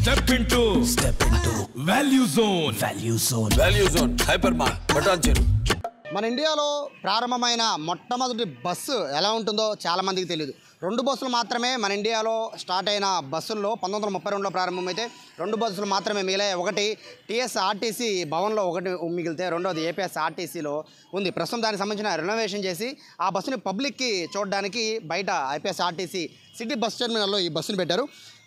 Step into Value Zone Hypermart Patancheru. మన ఇండియాలో ప్రారంభమైన మొట్టమొదటి బస్సు ఎలా ఉంటుందో చాలామందికి తెలియదు. 2 బస్సులు మాత్రమే మన ఇండియాలో స్టార్ట్ అయిన బస్సుల్లో 1932లో ప్రారంభమైతే 2 బస్సులు మాత్రమే మిగిలాయి. ఒకటి టీఎస్ఆర్టీసీ భవన్లో ఒకటి మిగిలితే రెండోది ఏపీఎస్ఆర్టీసీలో ఉంది. ప్రస్తుతం దానికి సంబంధించిన రెనోవేషన్ చేసి ఆ బస్సుని పబ్లిక్కి చూడడానికి బయట ఏపీఎస్ఆర్టీసీ సిటీ బస్ టెర్మినల్లో ఈ బస్సుని పెట్టారు.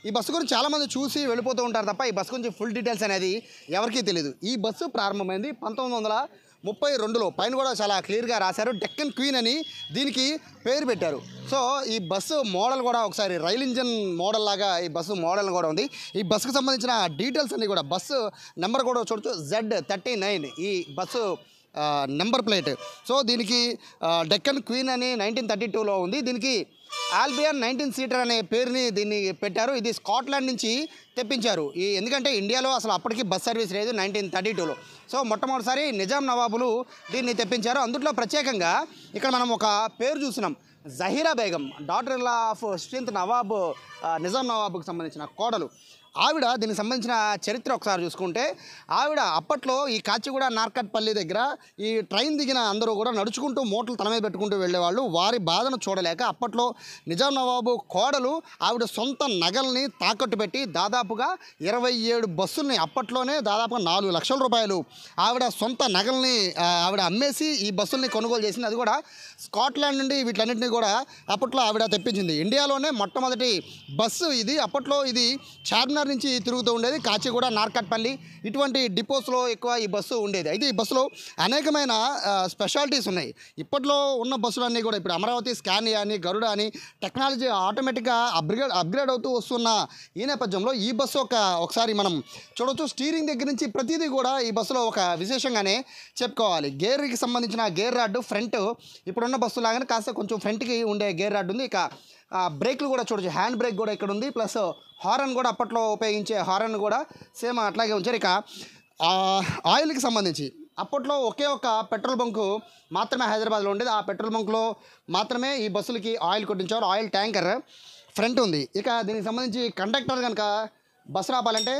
ఈ బస్సు గురించి చాలామంది చూసి వెళ్ళిపోతూ ఉంటారు తప్ప ఈ బస్సు గురించి ఫుల్ డీటెయిల్స్ అనేది ఎవరికీ తెలియదు. ఈ బస్సు ప్రారంభమైంది 1932లో. పైన కూడా చాలా క్లియర్గా రాశారు, డెక్కన్ క్వీన్ అని దీనికి పేరు పెట్టారు. సో ఈ బస్సు మోడల్ కూడా ఒకసారి రైల్ ఇంజన్ మోడల్ లాగా ఈ బస్సు మోడల్ కూడా ఉంది. ఈ బస్సుకు సంబంధించిన డీటెయిల్స్ అన్నీ కూడా బస్సు నెంబర్ కూడా చూడొచ్చు, Z39 ఈ బస్సు నెంబర్ ప్లేట్. సో దీనికి డెక్కన్ క్వీన్ అని 1932లో ఉంది. దీనికి ఆల్బియన్ 19 సీటర్ అనే పేరుని దీన్ని పెట్టారు. ఇది స్కాట్లాండ్ నుంచి తెప్పించారు. ఎందుకంటే ఇండియాలో అసలు అప్పటికి బస్ సర్వీస్ లేదు 1932లో. సో మొట్టమొదటిసారి నిజాం నవాబులు దీన్ని తెప్పించారు. అందులో ప్రత్యేకంగా ఇక్కడ మనం ఒక పేరు చూస్తున్నాం, Zahira Begum, daughter in law of 16th Nawab, Nizam నవాబుకి సంబంధించిన కోడలు. ఆవిడ దీనికి సంబంధించిన చరిత్ర ఒకసారి చూసుకుంటే, ఆవిడ అప్పట్లో ఈ కాచిగూడ నార్కట్పల్లి దగ్గర ఈ ట్రైన్ దిగిన అందరూ కూడా నడుచుకుంటూ మూటలు తల మీద పెట్టుకుంటూ వెళ్ళేవాళ్ళు. వారి బాధను చూడలేక అప్పట్లో నిజాం నవాబు కోడలు ఆవిడ సొంత నగల్ని తాకట్టు పెట్టి దాదాపుగా 27 బస్సుల్ని, అప్పట్లోనే దాదాపుగా 4 లక్షల రూపాయలు ఆవిడ సొంత నగల్ని ఆవిడ అమ్మేసి ఈ బస్సుల్ని కొనుగోలు చేసింది. అది కూడా స్కాట్లాండ్ నుండి వీటన్నిటిని కూడా అప్పట్లో ఆవిడ తెప్పించింది. ఇండియాలోనే మొట్టమొదటి బస్సు ఇది. అప్పట్లో ఇది చార్మినార్ నుంచి తిరుగుతూ ఉండేది. కాచిగూడ, నార్కట్పల్లి ఇటువంటి డిపోస్లో ఎక్కువ ఈ బస్సు ఉండేది. అయితే ఈ బస్సులో అనేకమైన స్పెషాలిటీస్ ఉన్నాయి. ఇప్పట్లో ఉన్న బస్సులన్నీ కూడా ఇప్పుడు అమరావతి, స్కానియా అని, గరుడ అని టెక్నాలజీ ఆటోమేటిక్గా అప్గ్రేడ్ అవుతూ వస్తున్న ఈ నేపథ్యంలో ఈ బస్సు ఒకసారి మనం చూడవచ్చు. స్టీరింగ్ దగ్గర నుంచి ప్రతిదీ కూడా ఈ బస్సులో ఒక విశేషంగానే చెప్పుకోవాలి. గేర్కి సంబంధించిన గేర్ రాడ్ ఫ్రంట్ ఇప్పుడున్న బస్సు లాగానే కాస్త కొంచెం ఫ్రంట్కి ఉండే గేర్ రాడ్ ఉంది. ఇక బ్రేక్లు కూడా చూడొచ్చు, హ్యాండ్ బ్రేక్ కూడా ఇక్కడ ఉంది. ప్లస్ హారన్ కూడా అప్పట్లో ఉపయోగించే హారన్ కూడా సేమ్ అట్లాగే ఉంచారు. ఇక ఆయిల్కి సంబంధించి అప్పట్లో ఒకే ఒక పెట్రోల్ బంకు మాత్రమే హైదరాబాద్లో ఉండేది. ఆ పెట్రోల్ బంకులో మాత్రమే ఈ బస్సులకి ఆయిల్ కొట్టించారు. ఆయిల్ ట్యాంకర్ ఫ్రంట్ ఉంది. ఇక దీనికి సంబంధించి కండక్టర్ కనుక బస్సు రాపాలంటే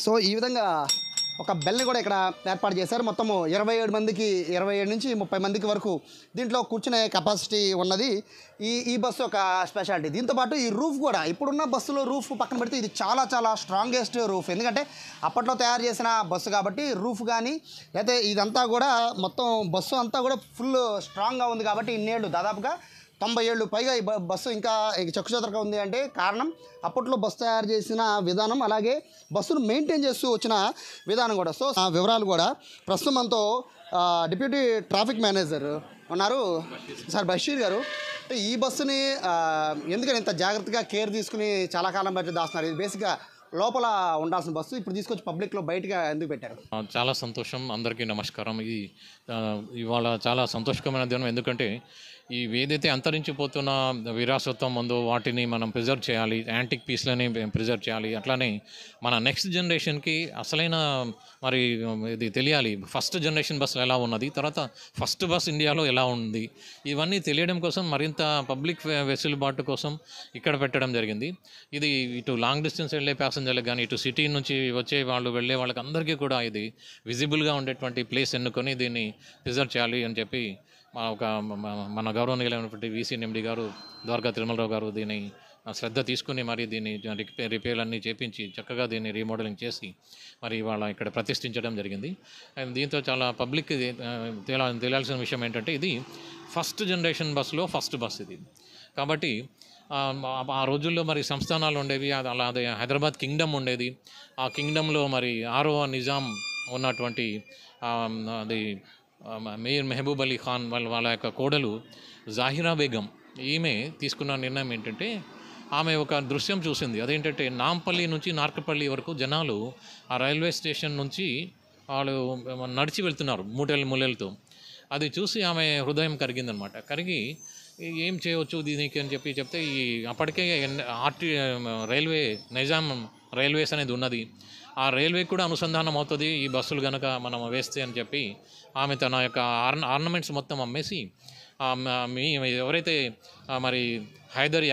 సో ఈ విధంగా ఒక బెల్ని కూడా ఇక్కడ ఏర్పాటు చేశారు. మొత్తము 27 నుంచి 30 మందికి వరకు దీంట్లో కూర్చునే కెపాసిటీ ఉన్నది ఈ బస్సు ఒక స్పెషాలిటీ. దీంతోపాటు ఈ రూఫ్ కూడా ఇప్పుడున్న బస్సులో రూఫ్ పక్కన పెడితే ఇది చాలా చాలా స్ట్రాంగెస్ట్ రూఫ్. ఎందుకంటే అప్పట్లో తయారు చేసిన బస్సు కాబట్టి రూఫ్ కానీ లేకపోతే ఇదంతా కూడా మొత్తం బస్సు అంతా కూడా ఫుల్ స్ట్రాంగ్గా ఉంది. కాబట్టి ఇన్నేళ్ళు దాదాపుగా 90 ఏళ్ళు పైగా ఈ బస్సు ఇంకా చెక్కుచెదరగా ఉంది. అంటే కారణం అప్పట్లో బస్సు తయారు చేసిన విధానం, అలాగే బస్సును మెయింటైన్ చేస్తూ వచ్చిన విధానం కూడా. సో ఆ వివరాలు కూడా ప్రస్తుతం మనతో డిప్యూటీ ట్రాఫిక్ మేనేజర్ ఉన్నారు సార్ బషీర్ గారు. ఈ బస్సుని ఎందుకని ఇంత జాగ్రత్తగా కేర్ తీసుకుని చాలా కాలం బట్టి దాస్తున్నారు? ఇది బేసిక్గా లోపల ఉండాల్సిన బస్సు ఇప్పుడు తీసుకొచ్చి పబ్లిక్లో బయటగా ఎందుకు పెట్టారు? చాలా సంతోషం, అందరికీ నమస్కారం. ఇవాళ చాలా సంతోషకరమైన దినం. ఎందుకంటే ఏదైతే అంతరించిపోతున్న విరాసత్వం ఉందో వాటిని మనం ప్రిజర్వ్ చేయాలి, యాంటిక్ పీస్లని ప్రిజర్వ్ చేయాలి. అట్లానే మన నెక్స్ట్ జనరేషన్కి అసలైన మరి ఇది తెలియాలి. ఫస్ట్ జనరేషన్ బస్సులు ఎలా ఉన్నది, తర్వాత ఫస్ట్ బస్ ఇండియాలో ఎలా ఉంది, ఇవన్నీ తెలియడం కోసం మరింత పబ్లిక్ వెసులుబాటు కోసం ఇక్కడ పెట్టడం జరిగింది. ఇది ఇటు లాంగ్ డిస్టెన్స్ వెళ్ళే ప్యాసింజర్లకు కానీ ఇటు సిటీ నుంచి వచ్చే వాళ్ళు వెళ్ళే వాళ్ళకి అందరికీ కూడా ఇది విజిబుల్గా ఉండేటువంటి ప్లేస్ ఎన్నుకొని దీన్ని ప్రిజర్వ్ చేయాలి అని చెప్పి మన గౌరవనీయులైనటువంటి VC గారు ద్వారకా తిరుమలరావు గారు దీన్ని శ్రద్ధ తీసుకుని మరి దీన్ని రిపేర్లన్నీ చేపించి చక్కగా దీన్ని రీమోడలింగ్ చేసి మరి ఇవాళ ఇక్కడ ప్రతిష్ఠించడం జరిగింది. దీంతో చాలా పబ్లిక్ తెలియాల్సిన విషయం ఏంటంటే ఇది ఫస్ట్ జనరేషన్ బస్సులో ఫస్ట్ బస్ ఇది. కాబట్టి ఆ రోజుల్లో మరి సంస్థానాలు ఉండేవి, అలాగే హైదరాబాద్ కింగ్డమ్ ఉండేది. ఆ కింగ్డమ్లో మరి 6వ నిజాం ఉన్నటువంటి అది మీర్ మెహబూబ్ అలీ ఖాన్ వాళ్ళ యొక్క కోడలు జాహిరా బేగం, ఈమె తీసుకున్న నిర్ణయం ఏంటంటే ఆమె ఒక దృశ్యం చూసింది. అదేంటంటే నాంపల్లి నుంచి నార్కపల్లి వరకు జనాలు ఆ రైల్వే స్టేషన్ నుంచి వాళ్ళు నడిచి వెళ్తున్నారు మూలెలతో. అది చూసి ఆమె హృదయం కరిగిందనమాట. కరిగి ఏం చేయవచ్చు దీనికి అని చెప్తే అప్పటికే రైల్వే నిజాం రైల్వేస్ అనేది ఉన్నది, ఆ రైల్వే కూడా అనుసంధానం అవుతుంది ఈ బస్సులు కనుక మనం వేస్తే అని చెప్పి ఆమె తన యొక్క ఆర్నమెంట్స్ మొత్తం అమ్మేసి మీ ఎవరైతే మరి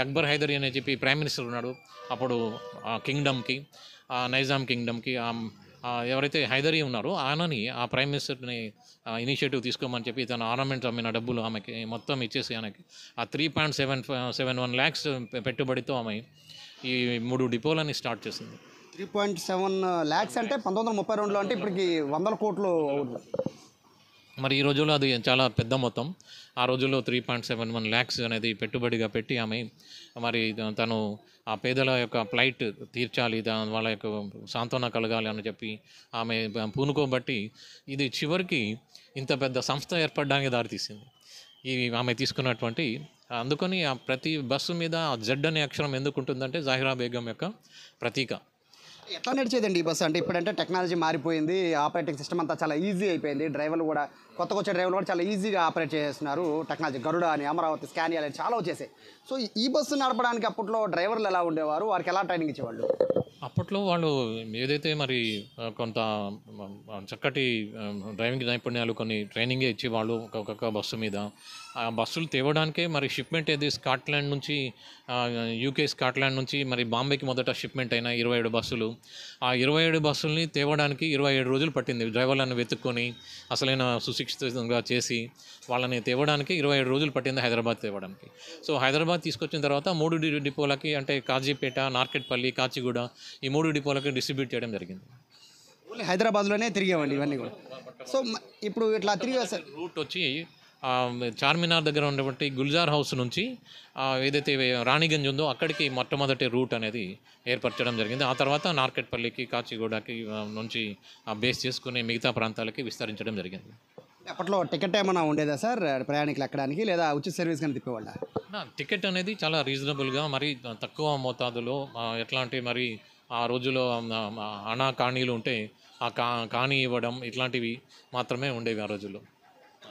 అక్బర్ హైదరీ అని చెప్పి ప్రైమ్ మినిస్టర్ ఉన్నాడు అప్పుడు కింగ్డమ్కి, నైజాం కింగ్డమ్కి ఎవరైతే హైదరీ ఉన్నారో ఆయనని ఆ ప్రైమ్ మినిస్టర్ని ఇనిషియేటివ్ తీసుకోమని చెప్పి తన ఆర్నమెంట్స్ అమ్మిన డబ్బులు ఆమెకి మొత్తం ఇచ్చేసి ఆమెకి ఆ 3.71 lakhs పెట్టుబడితో ఆమె ఈ 3 డిపోలని స్టార్ట్ చేసింది. 3.7 lakhs అంటే 1932లో అంటే ఇప్పటికి 100 కోట్లు అవుతుంది. మరి ఈ రోజుల్లో అది చాలా పెద్ద మొత్తం. ఆ రోజుల్లో 3.71 lakhs అనేది పెట్టుబడిగా పెట్టి ఆమె మరి తను ఆ పేదల యొక్క ప్లైట్ తీర్చాలి, వాళ్ళ యొక్క సాంత్వన కలగాలి అని చెప్పి ఆమె పూనుకోబట్టి ఇది చివరికి ఇంత పెద్ద సంస్థ ఏర్పడడానికి దారితీసింది ఆమె తీసుకున్నటువంటి. అందుకని ఆ ప్రతి బస్సు మీద ఆ జెడ్ అనే అక్షరం ఎందుకు ఉంటుందంటే జాహిరా బేగం యొక్క ప్రతీక. ఎట్లా నడిచేదండి ఈ బస్సు? అంటే ఇప్పుడంటే టెక్నాలజీ మారిపోయింది, ఆపరేటింగ్ సిస్టమ్ అంతా చాలా ఈజీ అయిపోయింది. డ్రైవర్లు కూడా కొత్తగా వచ్చే డ్రైవర్లు కూడా చాలా ఈజీగా ఆపరేట్ చేస్తున్నారు. టెక్నాలజీ గరుడ అని, అమరావతి, స్కానియా అని చాలా వచ్చేసాయి. సో ఈ బస్సు నడపడానికి అప్పట్లో డ్రైవర్లు ఎలా ఉండేవారు, వారికి ఎలా ట్రైనింగ్ ఇచ్చేవాళ్ళు? అప్పట్లో వాళ్ళు ఏదైతే మరి కొంత చక్కటి డ్రైవింగ్ నైపుణ్యాలు కొన్ని ట్రైనింగే ఇచ్చేవాళ్ళు ఒక్కొక్క బస్సు మీద. ఆ బస్సులు తేవడానికే మరి షిప్మెంట్ ఏది స్కాట్లాండ్ నుంచి యూకే స్కాట్లాండ్ నుంచి మరి బాంబేకి మొదట షిప్మెంట్ అయిన 27 బస్సులు. ఆ 27 బస్సుల్ని తేవడానికి 27 రోజులు పట్టింది. డ్రైవర్లను వెతుక్కొని అసలైన సుశిక్షితంగా చేసి వాళ్ళని తేవడానికి 27 రోజులు పట్టింది హైదరాబాద్ తేవడానికి. సో హైదరాబాద్ తీసుకొచ్చిన తర్వాత 3 డిపోలకి అంటే కాజీపేట, నార్కెట్పల్లి, కాచిగూడ ఈ 3 డిపోలకి డిస్ట్రిబ్యూట్ చేయడం జరిగింది. ఓన్లీ హైదరాబాద్లోనే తిరిగేవండి ఇవన్నీ కూడా. సో ఇప్పుడు ఇట్లా తిరిగి రూట్ వచ్చి చార్మినార్ దగ్గర ఉన్నటువంటి గుల్జార్ హౌస్ నుంచి ఏదైతే రాణిగంజ్ ఉందో అక్కడికి మొట్టమొదటి రూట్ అనేది ఏర్పరచడం జరిగింది. ఆ తర్వాత నార్కెట్పల్లికి, కాచిగూడకి నుంచి బేస్ చేసుకుని మిగతా ప్రాంతాలకి విస్తరించడం జరిగింది. అప్పట్లో టికెట్ ఏమైనా ఉండేదా సార్ ప్రయాణికులు ఎక్కడానికి, లేదా ఉచిత సర్వీస్ కానీ తిప్పేవాళ్ళ? టికెట్ అనేది చాలా రీజనబుల్గా మరి తక్కువ మోతాదులో ఎట్లా అంటే మరి ఆ రోజులో అనా కాణీలు ఉంటే ఆ కాణీ ఇవ్వడం ఇట్లాంటివి మాత్రమే ఉండేవి ఆ రోజుల్లో.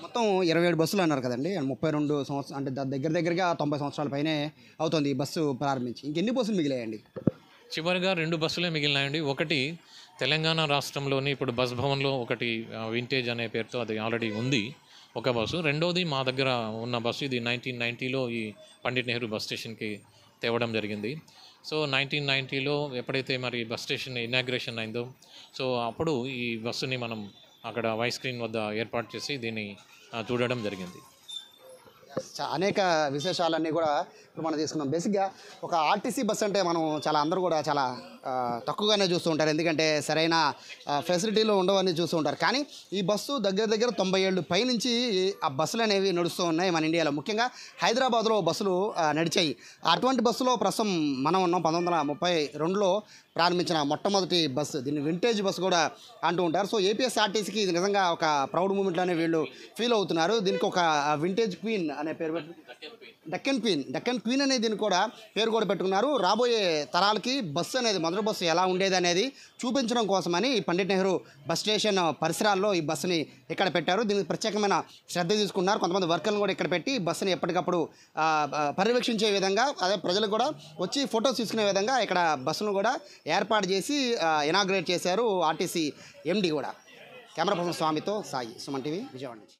మొత్తం 27 బస్సులు అన్నారు కదండి. 32 సంవత్సరాలు అంటే దగ్గరగా 90 సంవత్సరాల పైనే అవుతుంది ఈ బస్సు ప్రారంభించి. ఇంకెన్ని బస్సులు మిగిలాయండి? చివరిగా 2 బస్సులే మిగిలినాయండి. ఒకటి తెలంగాణ రాష్ట్రంలోని ఇప్పుడు బస్ భవన్లో ఒకటి వింటేజ్ అనే పేరుతో అది ఆల్రెడీ ఉంది ఒక బస్సు. రెండోది మా దగ్గర ఉన్న బస్సు, ఇది 1990లో ఈ పండిట్ నెహ్రూ బస్ స్టేషన్కి తేవడం జరిగింది. సో 1990లో ఎప్పుడైతే మరి బస్ స్టేషన్ ఇనాగ్రేషన్ అయిందో సో అప్పుడు ఈ బస్సుని మనం అక్కడ వైస్ స్క్రీన్ వద్ద ఏర్పాటు చేసి దీన్ని చూడడం జరిగింది. అనేక విశేషాలన్నీ కూడా ఇప్పుడు మనం తీసుకున్నాం. బేసిక్గా ఒక ఆర్టీసీ బస్ అంటే మనం అందరూ కూడా చాలా తక్కువగానే చూస్తూ ఉంటారు, ఎందుకంటే సరైన ఫెసిలిటీలు ఉండవని చూస్తూ ఉంటారు. కానీ ఈ బస్సు దగ్గర 90 ఏళ్ళు పైనుంచి ఆ బస్సులు అనేవి నడుస్తూ ఉన్నాయి మన ఇండియాలో. ముఖ్యంగా హైదరాబాద్లో బస్సులు నడిచాయి. అటువంటి బస్సులో ప్రస్తుతం మనం ఉన్నాం. 1932లో ప్రారంభించిన మొట్టమొదటి బస్సు, దీన్ని వింటేజ్ బస్సు కూడా అంటూ ఉంటారు. సో ఏపీఎస్ఆర్టీసీకి ఇది నిజంగా ఒక ప్రౌడ్ మూమెంట్లోనే వీళ్ళు ఫీల్ అవుతున్నారు. దీనికి ఒక వింటేజ్ క్వీన్ అనే పేరు డెక్కన్ క్వీన్ అనేది దీనికి కూడా పేరు కూడా పెట్టుకున్నారు. రాబోయే తరాలకి బస్సు అనేది మొదటి బస్సు ఎలా ఉండేది అనేది చూపించడం కోసమని పండిట్ నెహ్రూ బస్ స్టేషన్ పరిసరాల్లో ఈ బస్సుని ఇక్కడ పెట్టారు. దీనికి ప్రత్యేకమైన శ్రద్ధ తీసుకున్నారు. కొంతమంది వర్కర్లను కూడా ఇక్కడ పెట్టి బస్సుని ఎప్పటికప్పుడు పర్యవేక్షించే విధంగా, అదే ప్రజలు కూడా వచ్చి ఫొటోస్ తీసుకునే విధంగా ఇక్కడ బస్సును కూడా ఏర్పాటు చేసి ఇనాగ్రేట్ చేశారు ఆర్టీసీ ఎండి కూడా. కెమెరా పర్సన్ స్వామితో సాయి, సుమన్ టీవీ, విజయవాడ నుంచి.